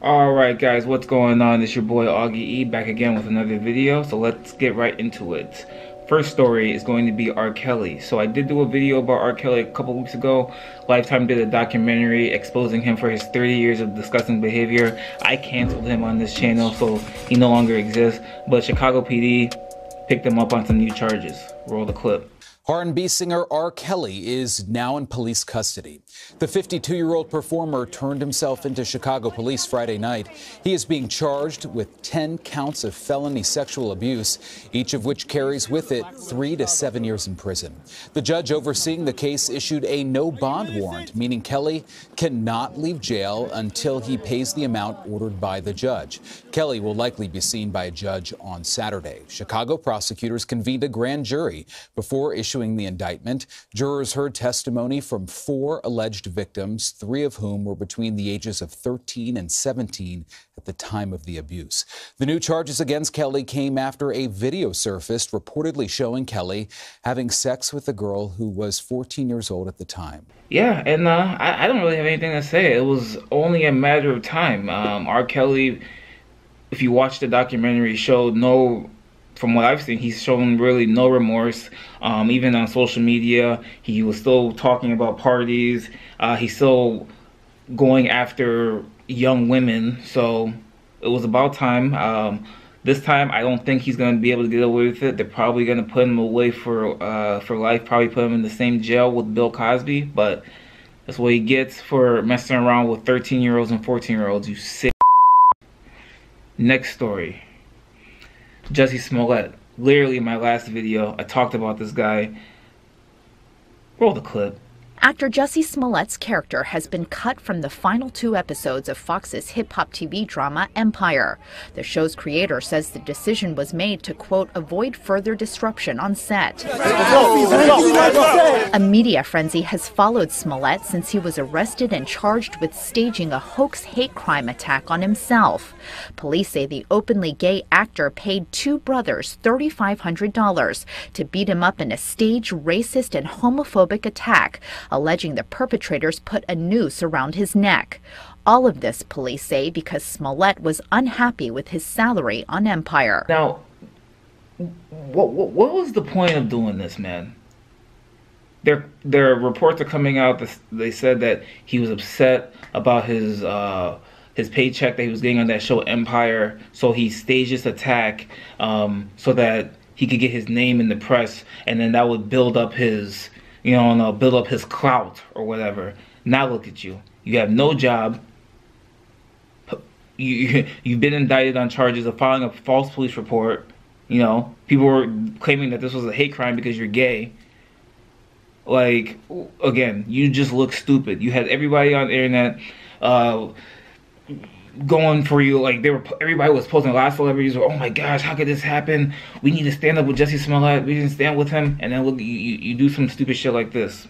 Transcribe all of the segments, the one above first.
Alright guys, what's going on? It's your boy Augy-E back again with another video, so let's get right into it. First story is going to be R.Kelly. So I did do a video about R.Kelly a couple weeks ago. Lifetime did a documentary exposing him for his 30 years of disgusting behavior. I canceled him on this channel, so he no longer exists. But Chicago PD picked him up on some new charges. Roll the clip. R&B singer R.Kelly is now in police custody. The 52-year-old performer turned himself into Chicago police Friday night. He is being charged with 10 counts of felony sexual abuse, each of which carries with it 3 to 7 years in prison. The judge overseeing the case issued a no-bond warrant, meaning Kelly cannot leave jail until he pays the amount ordered by the judge. Kelly will likely be seen by a judge on Saturday. Chicago prosecutors convened a grand jury before issuing the indictment. Jurors heard testimony from 4 alleged victims, 3 of whom were between the ages of 13 and 17 at the time of the abuse. The new charges against Kelly came after a video surfaced reportedly showing Kelly having sex with a girl who was 14 years old at the time. Yeah, and I don't really have anything to say. It was only a matter of time. R. Kelly, if you watch the documentary, showed no... From what I've seen, he's shown really no remorse. Even on social media, he was still talking about parties. He's still going after young women. So it was about time. This time, I don't think he's going to be able to get away with it. They're probably going to put him away for life. Probably put him in the same jail with Bill Cosby. But that's what he gets for messing around with 13-year-olds and 14-year-olds. You sick. Next story. Jussie Smollet. Literally in my last video, I talked about this guy. Roll the clip. Actor Jussie Smollett's character has been cut from the final 2 episodes of Fox's hip-hop TV drama Empire. The show's creator says the decision was made to, quote, avoid further disruption on set. A media frenzy has followed Smollett since he was arrested and charged with staging a hoax hate crime attack on himself. Police say the openly gay actor paid 2 brothers $3,500 to beat him up in a staged racist and homophobic attack, alleging the perpetrators put a noose around his neck. All of this, police say, because Smollett was unhappy with his salary on Empire. Now, what was the point of doing this, man? Their reports are coming out. They said that he was upset about his paycheck that he was getting on that show Empire, so he staged this attack so that he could get his name in the press, and then that would build up his... build up his clout or whatever. Now look at you. You have no job. You've been indicted on charges of filing a false police report. People were claiming that this was a hate crime because you're gay. Like, again, you just look stupid. You had everybody on the internet going for you. Like, everybody was posting. A lot of celebrities were, oh my gosh, how could this happen? We need to stand up with Jussie Smollett. We didn't stand with him. And then look, you do some stupid shit like this.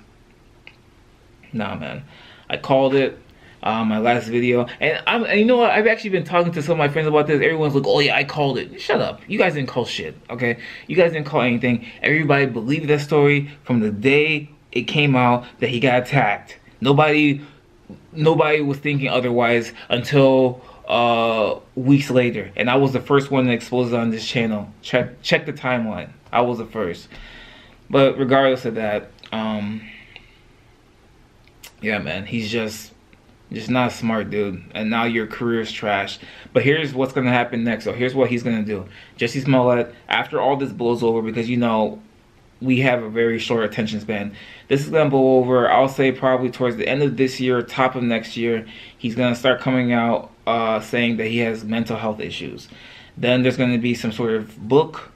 Nah, man. I called it my last video. And you know what? I've actually been talking to some of my friends about this. Everyone's like, oh yeah, I called it. Shut up. You guys didn't call shit, okay? You guys didn't call anything. Everybody believed that story from the day it came out that he got attacked. Nobody was thinking otherwise until weeks later, and I was the first one to expose it on this channel. Check the timeline. I was the first. But regardless of that, yeah, man, he's just not a smart dude, and now your career is trash. But here's what's gonna happen next. So here's what he's gonna do. Jussie Smollett, after all this blows over, because we have a very short attention span. This is going to blow over, I'll say probably towards the end of this year, top of next year. He's going to start coming out saying that he has mental health issues. Then there's going to be some sort of book,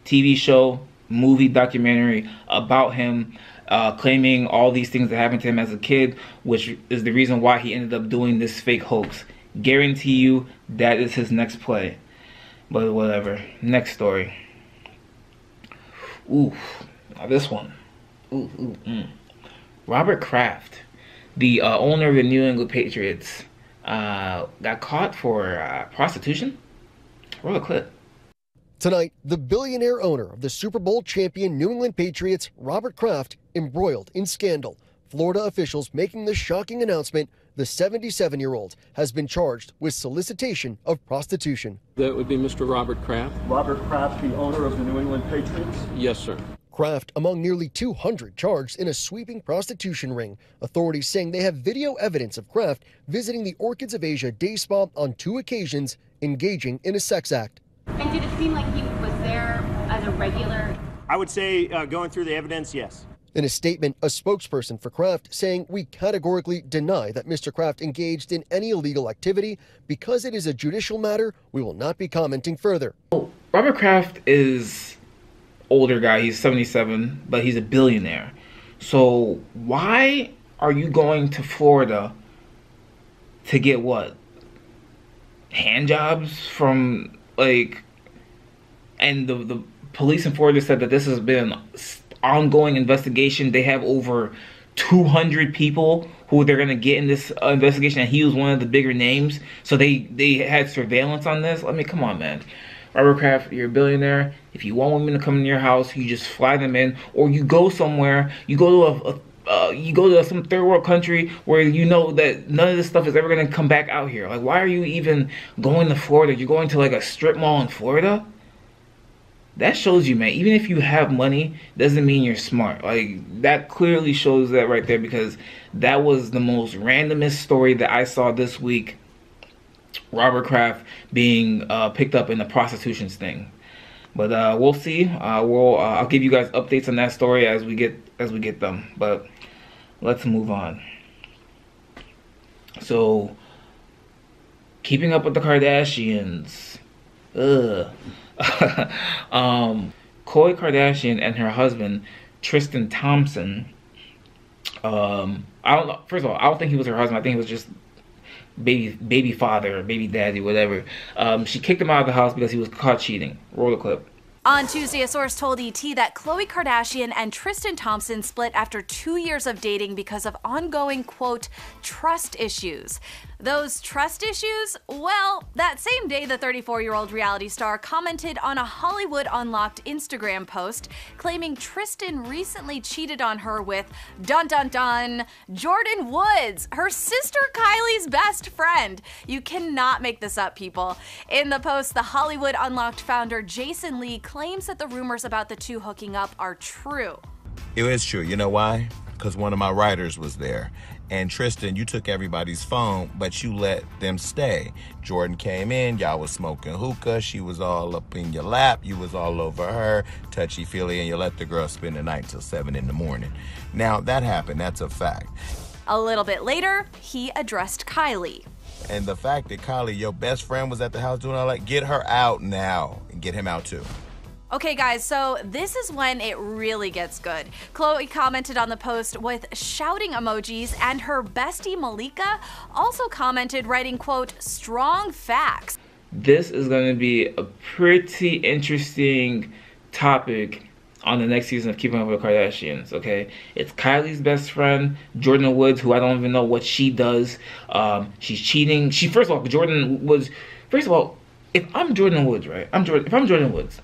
TV show, movie, documentary about him, claiming all these things that happened to him as a kid, which is the reason why he ended up doing this fake hoax. Guarantee you that is his next play. But whatever. Next story. Ooh. Now this one. Robert Kraft, the owner of the New England Patriots, got caught for prostitution. Roll a clip. Tonight, the billionaire owner of the Super Bowl champion New England Patriots, Robert Kraft, embroiled in scandal. Florida officials making the shocking announcement The 77-year-old has been charged with solicitation of prostitution. That would be Mr. Robert Kraft. Robert Kraft, the owner of the New England Patriots? Yes, sir. Kraft among nearly 200 charged in a sweeping prostitution ring. Authorities saying they have video evidence of Kraft visiting the Orchids of Asia day spa on 2 occasions, engaging in a sex act. And did it seem like he was there as a regular? I would say, going through the evidence, yes. In a statement, a spokesperson for Kraft saying, "We categorically deny that Mr. Kraft engaged in any illegal activity. Because it is a judicial matter, we will not be commenting further." Robert Kraft is older guy. He's 77, but he's a billionaire. So why are you going to Florida to get what? Hand jobs from, like, and the police in Florida said that this has been an ongoing investigation. They have over 200 people who they're going to get in this investigation, and he was one of the bigger names. So they had surveillance on this. I mean, come on, man. Robert Kraft, you're a billionaire. If you want women to come in your house, you just fly them in, or you go somewhere. You go to some third world country where you know that none of this stuff is ever going to come back out here. Like, why are you even going to Florida? You're going to like a strip mall in Florida? That shows you, man, even if you have money, doesn't mean you're smart. Like, that clearly shows that right there, because that was the most randomest story that I saw this week. Robert Kraft being picked up in the prostitution sting. But we'll see. I'll give you guys updates on that story as we get them. But let's move on. So, keeping up with the Kardashians. Khloe Kardashian and her husband Tristan Thompson. I don't know. First of all, I don't think he was her husband. I think he was just baby father, baby daddy, whatever. She kicked him out of the house because he was caught cheating. Roll the clip. On Tuesday, a source told ET that Khloe Kardashian and Tristan Thompson split after 2 years of dating because of ongoing, quote, trust issues. Those trust issues? Well, that same day, the 34-year-old reality star commented on a Hollywood Unlocked Instagram post claiming Tristan recently cheated on her with, dun dun dun, Jordyn Woods, her sister Kylie's best friend. You cannot make this up, people. In the post, the Hollywood Unlocked founder Jason Lee claims that the rumors about the two hooking up are true. It is true. You know why? Because one of my writers was there. And Tristan, you took everybody's phone, but you let them stay. Jordyn came in, y'all was smoking hookah, she was all up in your lap, you was all over her, touchy-feely, and you let the girl spend the night till 7 in the morning. Now, that happened, that's a fact. A little bit later, he addressed Kylie. And the fact that Kylie, your best friend, was at the house doing all that, get her out now, and get him out too. Okay guys, so this is when it really gets good. Khloe commented on the post with shouting emojis, and her bestie Malika also commented writing, quote, strong facts. This is going to be a pretty interesting topic on the next season of Keeping Up with the Kardashians, okay? It's Kylie's best friend, Jordyn Woods, who I don't even know what she does. She's cheating. First of all, Jordyn Woods, first of all, if I'm Jordyn Woods, right? If I'm Jordyn Woods,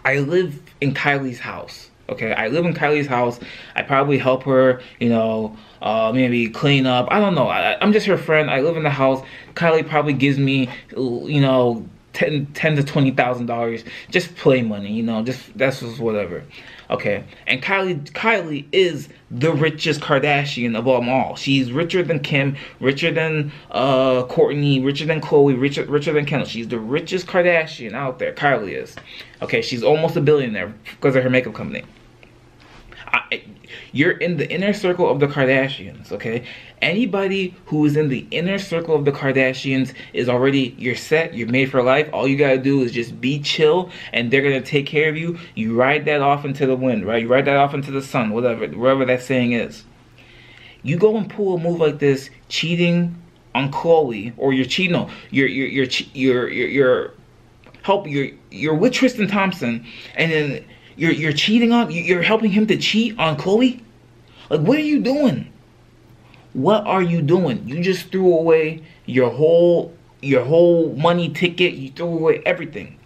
I live in Kylie's house, okay? I live in Kylie's house. I probably help her, you know, maybe clean up. I don't know. I'm just her friend. I live in the house. Kylie probably gives me, you know, $10,000 to $20,000 just play money, you know, that's just whatever. Okay, and Kylie is the richest Kardashian of them all. She's richer than Kim, richer than Kourtney, richer than Khloe, richer than Kendall. She's the richest Kardashian out there. Kylie is. Okay, she's almost a billionaire because of her makeup company. You're in the inner circle of the Kardashians, okay? Anybody who is in the inner circle of the Kardashians is already, you're set, you're made for life. All you gotta do is just be chill, and they're gonna take care of you. You ride that off into the wind, right? You ride that off into the sun, wherever that saying is. You go and pull a move like this, cheating on Khloe, or you're cheating, no, you're with Tristan Thompson, and then you're cheating on, you're helping him to cheat on Khloe? Like, what are you doing? What are you doing? You just threw away your whole money ticket. You threw away everything.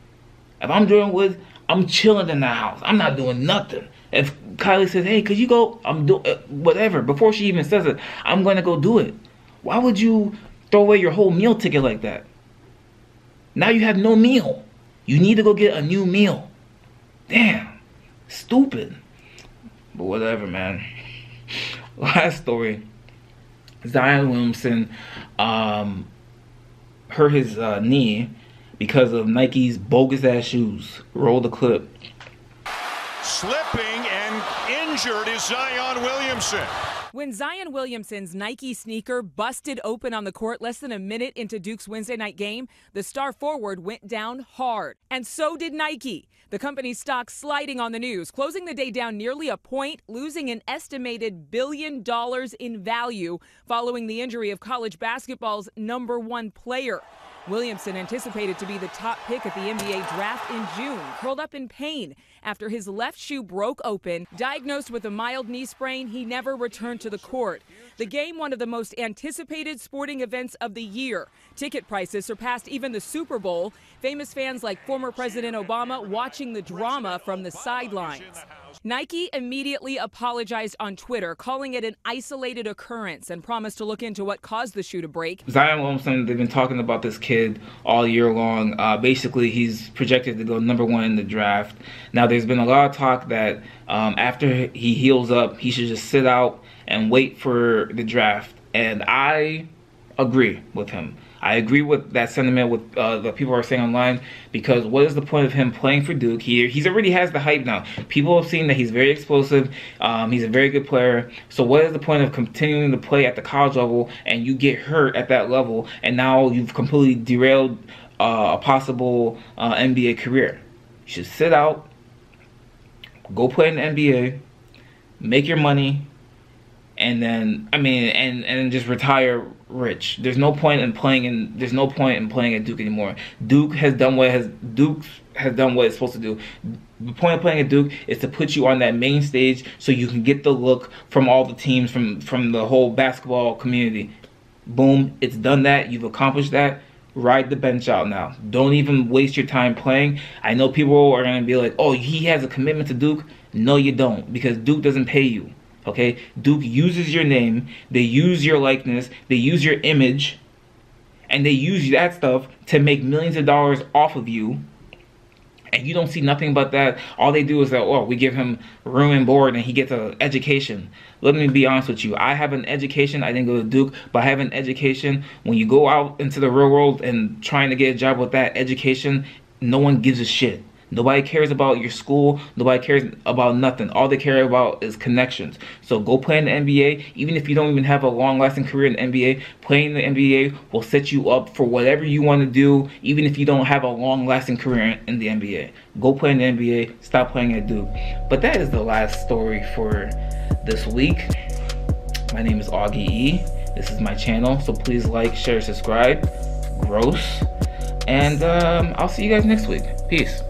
If I'm Jordyn Woods, I'm chilling in the house. I'm not doing nothing. If Kylie says, hey, could you go? I'm doing whatever. Before she even says it, I'm going to go do it. Why would you throw away your whole meal ticket like that? Now you have no meal. You need to go get a new meal. Damn. Stupid. But whatever, man. Last story. Zion Williamson hurt his knee because of Nike's bogus ass shoes. Roll the clip. Slipping and injured is Zion Williamson. When Zion Williamson's Nike sneaker busted open on the court less than a minute into Duke's Wednesday night game, the star forward went down hard. And so did Nike. The company's stock sliding on the news, closing the day down nearly a point, losing an estimated $1 billion in value following the injury of college basketball's #1 player. Williamson, anticipated to be the top pick at the NBA draft in June, curled up in pain after his left shoe broke open. Diagnosed with a mild knee sprain, he never returned to the court. The game, one of the most anticipated sporting events of the year. Ticket prices surpassed even the Super Bowl. Famous fans like former President Obama watching the drama from the sidelines. Nike immediately apologized on Twitter, calling it an isolated occurrence, and promised to look into what caused the shoe to break. Zion Williamson, they've been talking about this kid all year long. Basically, he's projected to go #1 in the draft. Now, there's been a lot of talk that after he heals up, he should just sit out and wait for the draft. And I agree with him. I agree with that sentiment with the people are saying online, because what is the point of him playing for Duke? He's already has the hype now. People have seen that he's very explosive. He's a very good player. So what is the point of continuing to play at the college level and you get hurt at that level, and now you've completely derailed a possible NBA career? You should sit out, go play in the NBA, make your money, and then and just retire rich. There's no point in playing at Duke anymore. Duke has done what it's supposed to do. The point of playing at Duke is to put you on that main stage so you can get the look from all the teams, from the whole basketball community. Boom, it's done that. You've accomplished that. Ride the bench out now. Don't even waste your time playing. I know people are going to be like, oh, he has a commitment to Duke. No, you don't, because Duke doesn't pay you. Okay, Duke uses your name, they use your likeness, they use your image, and they use that stuff to make millions of dollars off of you. And you don't see nothing but that. All they do is that, oh, we give him room and board and he gets an education. Let me be honest with you. I have an education. I didn't go to Duke, but I have an education. When you go out into the real world and trying to get a job with that education, no one gives a shit. Nobody cares about your school. Nobody cares about nothing. All they care about is connections. So go play in the NBA. Even if you don't even have a long-lasting career in the NBA, playing in the NBA will set you up for whatever you want to do, even if you don't have a long-lasting career in the NBA. Go play in the NBA. Stop playing at Duke. But that is the last story for this week. My name is Augy-E. This is my channel, so please like, share, subscribe. Gross. And I'll see you guys next week. Peace.